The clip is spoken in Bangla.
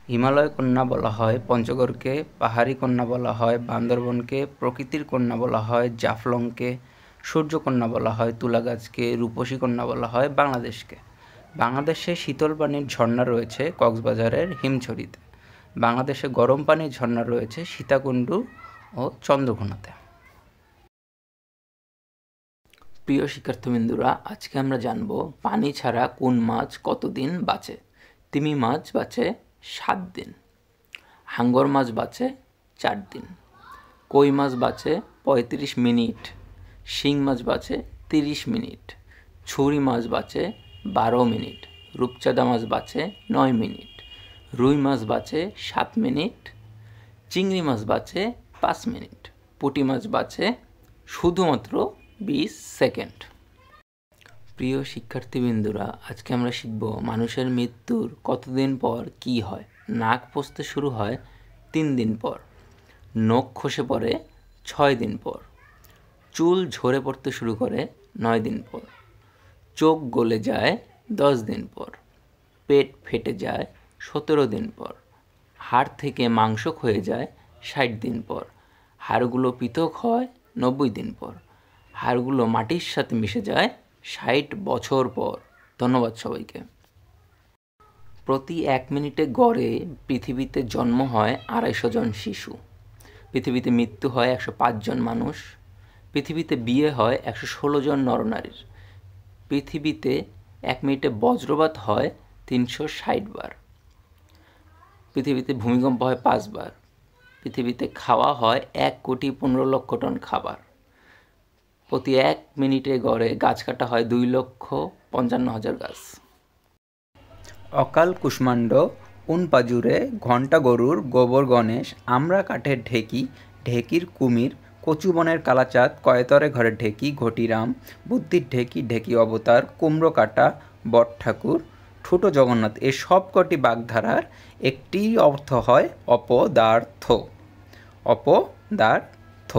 হিমালয় কন্যা বলা হয় পঞ্চগড়কে, পাহাড়ি কন্যা বলা হয় বান্দরবনকে, প্রকৃতির কন্যা বলা হয় জাফলংকে, সূর্যকন্যা বলা হয় তুলাগাছকে, রূপসী কন্যা বলা হয় বাংলাদেশকে। বাংলাদেশে শীতল পানির ঝর্ণা রয়েছে কক্সবাজারের হিমছড়িতে। বাংলাদেশে গরম পানির ঝর্ণা রয়েছে সীতাকুণ্ডু ও চন্দ্রঘোনাতে। প্রিয় শিক্ষার্থীবৃন্দুরা, আজকে আমরা জানব পানি ছাড়া কোন মাছ কতদিন বাঁচে। তিমি মাছ বাঁচে 7 দিন, হাঙ্গর মাছ বাঁচে 4 দিন, কই মাছ বাঁচে 35 মিনিট, শিং মাছ বাঁচে 30 মিনিট, ছুরি মাছ বাঁচে 12 মিনিট, রূপচাঁদা মাছ বাঁচে 9 মিনিট, রুই মাছ বাঁচে 7 মিনিট, চিংড়ি মাছ বাঁচে 5 মিনিট, পুঁটি মাছ বাঁচে শুধুমাত্র 20 সেকেন্ড। প্রিয় শিক্ষার্থীবৃন্দুরা, আজকে আমরা শিখব মানুষের মৃত্যুর কতদিন পর কি হয়। নাক পচতে শুরু হয় 3 দিন পর, নখ খসে পড়ে 6 দিন পর, চুল ঝরে পড়তে শুরু করে 9 দিন পর, চোখ গলে যায় 10 দিন পর, পেট ফেটে যায় 17 দিন পর, হাড় থেকে মাংস ক্ষয়ে যায় 60 দিন পর, হাড়গুলো পৃথক হয় 90 দিন পর, হাড়গুলো মাটির সাথে মিশে যায় 60 বছর পর। ধন্যবাদ সবাইকে। প্রতি 1 মিনিটে গড়ে পৃথিবীতে জন্ম হয় 250 জন শিশু, পৃথিবীতে মৃত্যু হয় 105 জন মানুষ, পৃথিবীতে বিয়ে হয় 116 জন নরনারীর, পৃথিবীতে 1 মিনিটে বজ্রপাত হয় 360 বার, পৃথিবীতে ভূমিকম্প হয় 5 বার, পৃথিবীতে খাওয়া হয় 1,15,00,000 টন খাবার, প্রতি 1 মিনিটে গড়ে গাছ কাটা হয় 2,55,000 গাছ। অকাল কুষ্মাণ্ড, উনপাজুরে, ঘণ্টা গরুর, গোবর গণেশ, আমরা কাঠের ঢেকি, ঢেকির কুমির, কচুবনের কালাচাঁদ, কয়তরে ঘরের ঢেকি, ঘটিরাম, বুদ্ধির ঢেকি, ঢেকি অবতার, কুমড়ো কাটা, বট ঠাকুর, ঠুটো জগন্নাথ, এ সব কটি বাগধারার একটি অর্থ হয় অপদার্থ। অপদার্থ।